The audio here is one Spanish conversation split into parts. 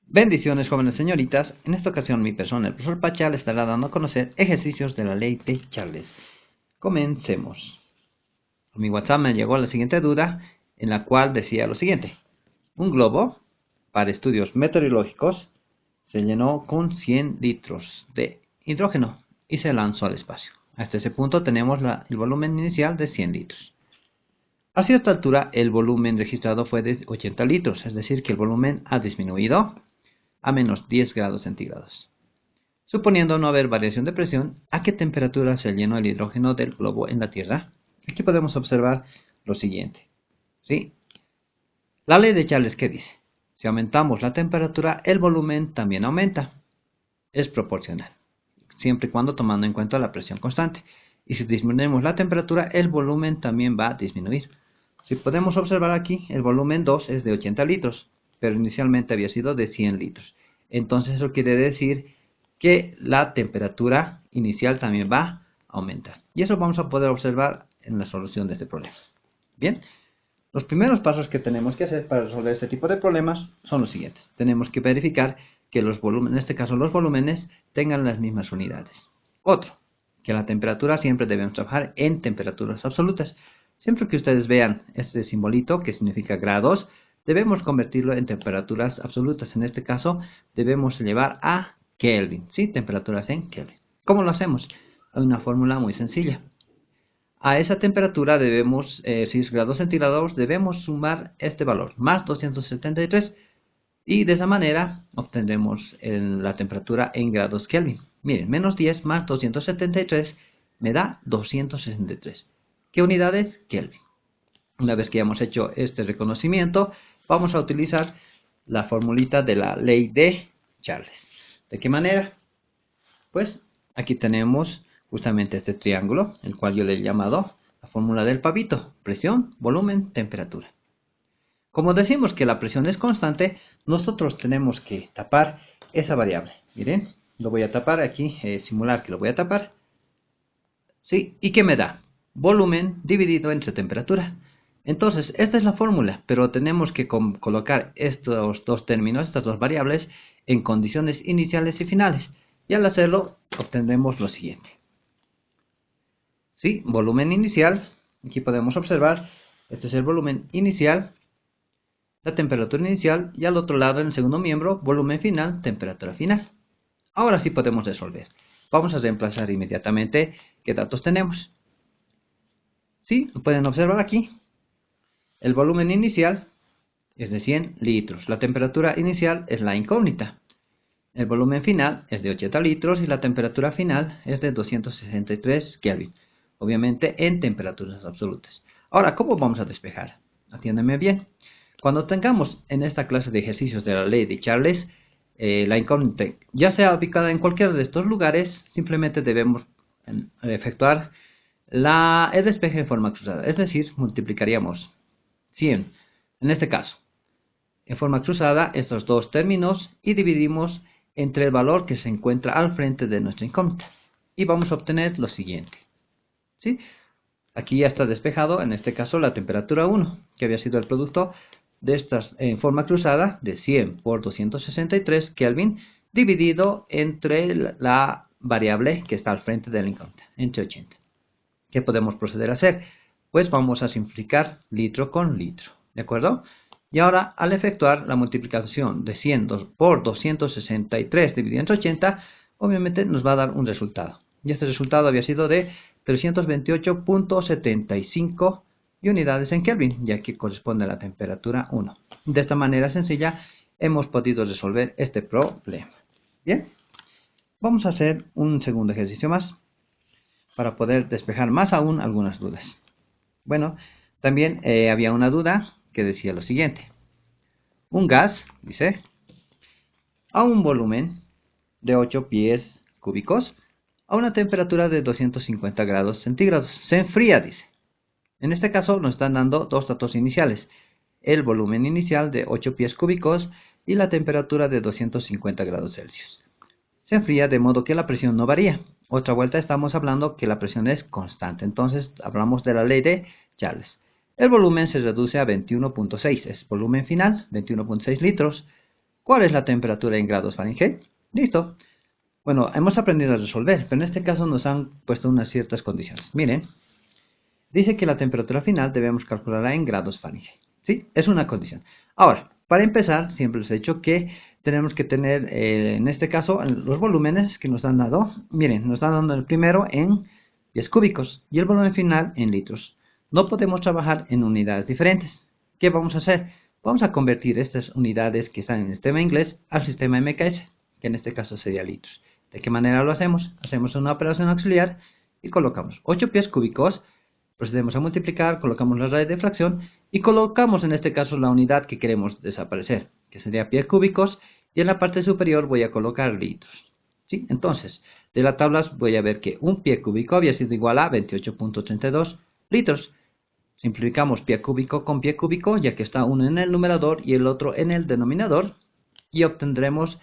Bendiciones, jóvenes señoritas. En esta ocasión mi persona, el profesor Pacha, le estará dando a conocer ejercicios de la ley de Charles. Comencemos. A mi WhatsApp me llegó la siguiente duda, en la cual decía lo siguiente. Un globo, para estudios meteorológicos, se llenó con 100 litros de hidrógeno y se lanzó al espacio. Hasta ese punto tenemos el volumen inicial de 100 litros. A cierta altura, el volumen registrado fue de 80 litros, es decir, que el volumen ha disminuido a menos 10 grados centígrados. Suponiendo no haber variación de presión, ¿a qué temperatura se llenó el hidrógeno del globo en la Tierra? Aquí podemos observar lo siguiente. ¿Sí? La ley de Charles, ¿qué dice? Si aumentamos la temperatura, el volumen también aumenta. Es proporcional, siempre y cuando tomando en cuenta la presión constante. Y si disminuimos la temperatura, el volumen también va a disminuir. Si podemos observar aquí, el volumen 2 es de 80 litros, pero inicialmente había sido de 100 litros. Entonces eso quiere decir que la temperatura inicial también va a aumentar. Y eso vamos a poder observar en la solución de este problema. Bien, los primeros pasos que tenemos que hacer para resolver este tipo de problemas son los siguientes. Tenemos que verificar que los volúmenes, en este caso los volúmenes, tengan las mismas unidades. Otro, que la temperatura siempre debemos trabajar en temperaturas absolutas. Siempre que ustedes vean este simbolito que significa grados, debemos convertirlo en temperaturas absolutas. En este caso, debemos llevar a Kelvin, ¿sí? Temperaturas en Kelvin. ¿Cómo lo hacemos? Hay una fórmula muy sencilla. A esa temperatura debemos, 6 grados centígrados, debemos sumar este valor, más 273, y de esa manera obtendremos la temperatura en grados Kelvin. Miren, menos 10 más 273 me da 263. ¿Qué unidades? Kelvin. Una vez que hayamos hecho este reconocimiento, vamos a utilizar la formulita de la ley de Charles. ¿De qué manera? Pues aquí tenemos justamente este triángulo, el cual yo le he llamado la fórmula del pavito: presión, volumen, temperatura. Como decimos que la presión es constante, nosotros tenemos que tapar esa variable. Miren, lo voy a tapar aquí, simular que lo voy a tapar. ¿Sí? ¿Y qué me da? Volumen dividido entre temperatura. Entonces, esta es la fórmula, pero tenemos que colocar estos dos términos, estas dos variables, en condiciones iniciales y finales. Y al hacerlo, obtendremos lo siguiente. ¿Sí? Volumen inicial. Aquí podemos observar, este es el volumen inicial, la temperatura inicial, y al otro lado, en el segundo miembro, volumen final, temperatura final. Ahora sí podemos resolver. Vamos a reemplazar inmediatamente qué datos tenemos. ¿Sí? Lo pueden observar aquí. El volumen inicial es de 100 litros. La temperatura inicial es la incógnita. El volumen final es de 80 litros y la temperatura final es de 263 Kelvin. Obviamente en temperaturas absolutas. Ahora, ¿cómo vamos a despejar? Atiéndanme bien. Cuando tengamos en esta clase de ejercicios de la ley de Charles, la incógnita ya sea ubicada en cualquiera de estos lugares, simplemente debemos efectuar el despeje en forma cruzada. Es decir, multiplicaríamos 100, en este caso, en forma cruzada, estos dos términos, y dividimos entre el valor que se encuentra al frente de nuestra incógnita. Y vamos a obtener lo siguiente. ¿Sí? Aquí ya está despejado, en este caso, la temperatura 1, que había sido el producto de estas en forma cruzada de 100 por 263 Kelvin, dividido entre la variable que está al frente de la incógnita, entre 80. ¿Qué podemos proceder a hacer? Pues vamos a simplificar litro con litro, ¿de acuerdo? Y ahora, al efectuar la multiplicación de 100 por 263 dividido entre 80, obviamente nos va a dar un resultado. Y este resultado había sido de 328.75 unidades en Kelvin, ya que corresponde a la temperatura 1. De esta manera sencilla hemos podido resolver este problema. Bien, vamos a hacer un segundo ejercicio más para poder despejar más aún algunas dudas. Bueno, también había una duda que decía lo siguiente. Un gas, dice, a un volumen de 8 pies cúbicos a una temperatura de 250 grados centígrados. Se enfría, dice. En este caso nos están dando dos datos iniciales. El volumen inicial de 8 pies cúbicos y la temperatura de 250 grados Celsius. Se enfría de modo que la presión no varía. Otra vuelta estamos hablando que la presión es constante. Entonces hablamos de la ley de Charles. El volumen se reduce a 21.6. Es volumen final, 21.6 litros. ¿Cuál es la temperatura en grados Fahrenheit? Listo. Bueno, hemos aprendido a resolver, pero en este caso nos han puesto unas ciertas condiciones. Miren, dice que la temperatura final debemos calcularla en grados Fahrenheit. ¿Sí? Es una condición. Ahora, para empezar, siempre les he dicho que tenemos que tener, en este caso, los volúmenes que nos han dado. Miren, nos están dando el primero en pies cúbicos y el volumen final en litros. No podemos trabajar en unidades diferentes. ¿Qué vamos a hacer? Vamos a convertir estas unidades que están en el sistema inglés al sistema MKS, que en este caso sería litros. ¿De qué manera lo hacemos? Hacemos una operación auxiliar y colocamos 8 pies cúbicos, procedemos a multiplicar, colocamos la raíz de fracción y colocamos en este caso la unidad que queremos desaparecer, que sería pies cúbicos, y en la parte superior voy a colocar litros. ¿Sí? Entonces, de la tabla voy a ver que un pie cúbico había sido igual a 28.32 litros. Simplificamos pie cúbico con pie cúbico, ya que está uno en el numerador y el otro en el denominador, y obtendremos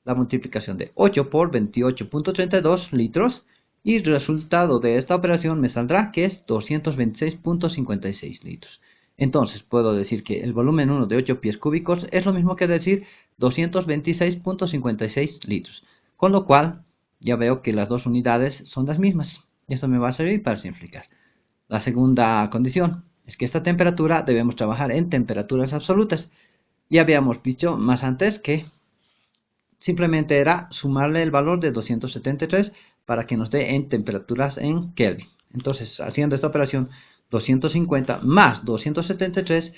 la multiplicación de 8 por 28.32 litros, y el resultado de esta operación me saldrá que es 226.56 litros. Entonces puedo decir que el volumen 1 de 8 pies cúbicos es lo mismo que decir 226.56 litros, con lo cual ya veo que las dos unidades son las mismas, y esto me va a servir para simplificar. La segunda condición es que esta temperatura debemos trabajar en temperaturas absolutas. Ya habíamos dicho más antes que simplemente era sumarle el valor de 273 para que nos dé en temperaturas en Kelvin. Entonces, haciendo esta operación 250 más 273,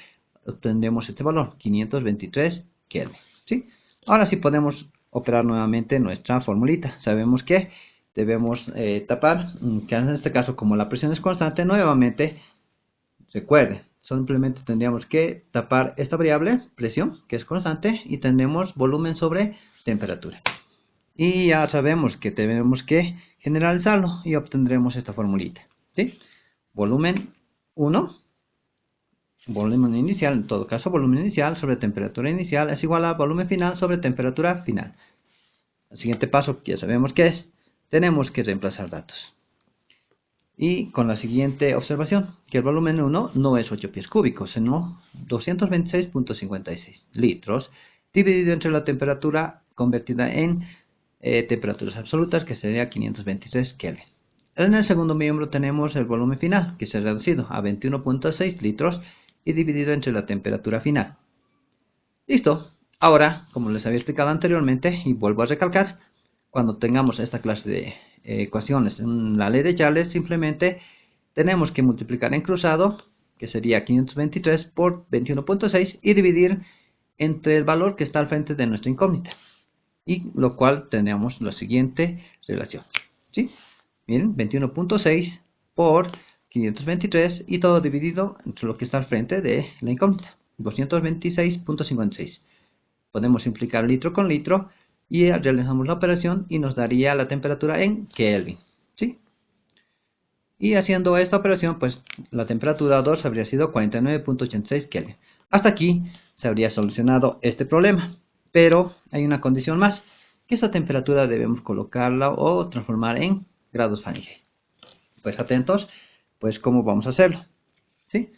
obtendremos este valor, 523 Kelvin. ¿Sí? Ahora sí podemos operar nuevamente nuestra formulita. Sabemos que debemos tapar, que en este caso como la presión es constante, nuevamente, recuerden, simplemente tendríamos que tapar esta variable, presión, que es constante, y tendremos volumen sobre temperatura. Y ya sabemos que tenemos que generalizarlo y obtendremos esta formulita. ¿Sí? Volumen 1, volumen inicial, en todo caso, volumen inicial sobre temperatura inicial es igual a volumen final sobre temperatura final. El siguiente paso, que ya sabemos que es, tenemos que reemplazar datos. Y con la siguiente observación, que el volumen 1 no es 8 pies cúbicos, sino 226.56 litros, dividido entre la temperatura convertida en temperaturas absolutas, que sería 523 Kelvin. En el segundo miembro tenemos el volumen final, que se ha reducido a 21.6 litros y dividido entre la temperatura final. Listo. Ahora, como les había explicado anteriormente, y vuelvo a recalcar, cuando tengamos esta clase de ecuaciones en la ley de Charles, simplemente tenemos que multiplicar en cruzado, que sería 523 por 21.6, y dividir entre el valor que está al frente de nuestra incógnita, y lo cual tendríamos la siguiente relación. ¿Sí? Miren, 21.6 por 523 y todo dividido entre lo que está al frente de la incógnita, 226.56. Podemos simplificar litro con litro y realizamos la operación y nos daría la temperatura en Kelvin. ¿Sí? Y haciendo esta operación, pues la temperatura 2 habría sido 49.86 Kelvin. Hasta aquí se habría solucionado este problema. Pero hay una condición más, que esta temperatura debemos colocarla o transformar en grados Fahrenheit. Pues atentos, pues cómo vamos a hacerlo. ¿Sí?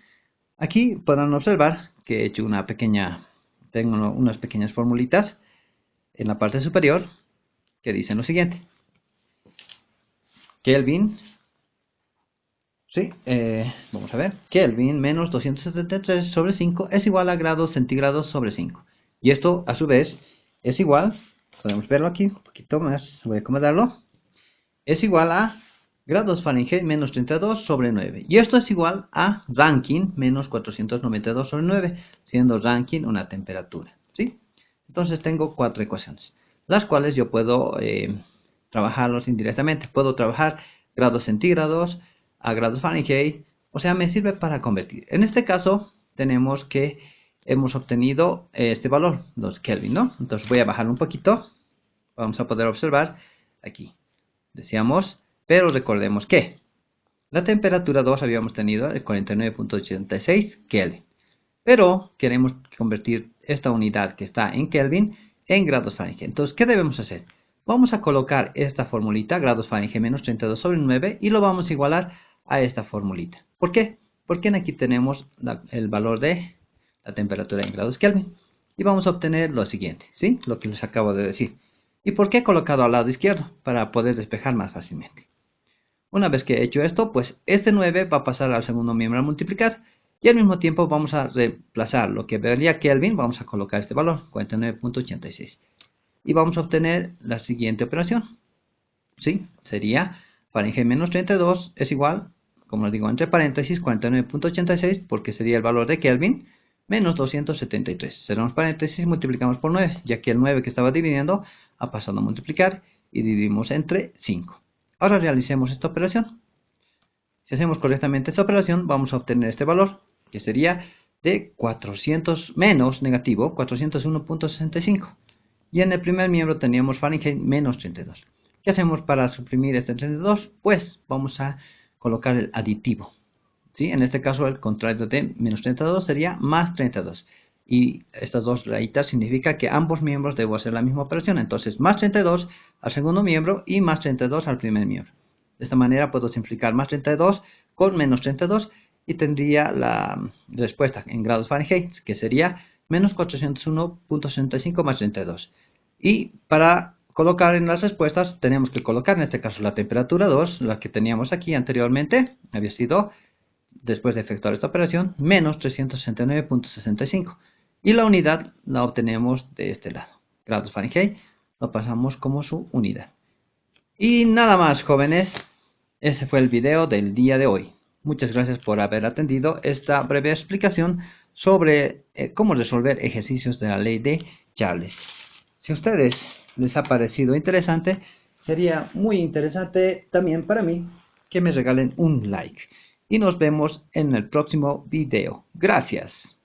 Aquí podrán observar que he hecho tengo unas pequeñas formulitas en la parte superior que dicen lo siguiente. Kelvin, vamos a ver, Kelvin menos 273 sobre 5 es igual a grados centígrados sobre 5. Y esto a su vez es igual, podemos verlo aquí un poquito más, voy a acomodarlo, es igual a grados Fahrenheit menos 32 sobre 9. Y esto es igual a Rankine menos 492 sobre 9, siendo Rankine una temperatura. ¿Sí? Entonces tengo 4 ecuaciones, las cuales yo puedo trabajarlos indirectamente. Puedo trabajar grados centígrados a grados Fahrenheit, o sea, me sirve para convertir. En este caso tenemos que hemos obtenido este valor, los Kelvin, ¿no? Entonces voy a bajarlo un poquito, vamos a poder observar aquí. Decíamos, pero recordemos que la temperatura 2 habíamos tenido el 49.86 Kelvin. Pero queremos convertir esta unidad que está en Kelvin en grados Fahrenheit. Entonces, ¿qué debemos hacer? Vamos a colocar esta formulita, grados Fahrenheit menos 32 sobre 9, y lo vamos a igualar a esta formulita. ¿Por qué? Porque aquí tenemos el valor de la temperatura en grados Kelvin. y vamos a obtener lo siguiente, ¿sí? Lo que les acabo de decir. ¿Y por qué he colocado al lado izquierdo? Para poder despejar más fácilmente. Una vez que he hecho esto, pues este 9 va a pasar al segundo miembro a multiplicar y al mismo tiempo vamos a reemplazar lo que valía Kelvin, vamos a colocar este valor, 49.86. Y vamos a obtener la siguiente operación, ¿sí? Sería Fahrenheit menos 32 es igual, como les digo, entre paréntesis 49.86 porque sería el valor de Kelvin menos 273. Cerramos paréntesis y multiplicamos por 9, ya que el 9 que estaba dividiendo ha pasado a multiplicar y dividimos entre 5. Ahora realicemos esta operación. Si hacemos correctamente esta operación, vamos a obtener este valor, que sería de 400 menos negativo 401.65. Y en el primer miembro teníamos Fahrenheit menos 32. ¿Qué hacemos para suprimir este 32? Pues vamos a colocar el aditivo. ¿Sí? En este caso el contrario de menos 32 sería más 32. Y estas dos rayitas significa que ambos miembros debo hacer la misma operación. Entonces más 32 al segundo miembro y más 32 al primer miembro. De esta manera puedo simplificar más 32 con menos 32 y tendría la respuesta en grados Fahrenheit, que sería menos 401.65 más 32. Y para colocar en las respuestas tenemos que colocar en este caso la temperatura 2, la que teníamos aquí anteriormente, había sido, después de efectuar esta operación, menos 369.65. Y la unidad la obtenemos de este lado. Grados Fahrenheit lo pasamos como su unidad. Y nada más, jóvenes. Ese fue el video del día de hoy. Muchas gracias por haber atendido esta breve explicación sobre cómo resolver ejercicios de la ley de Charles. Si a ustedes les ha parecido interesante, sería muy interesante también para mí que me regalen un like. Y nos vemos en el próximo video. Gracias.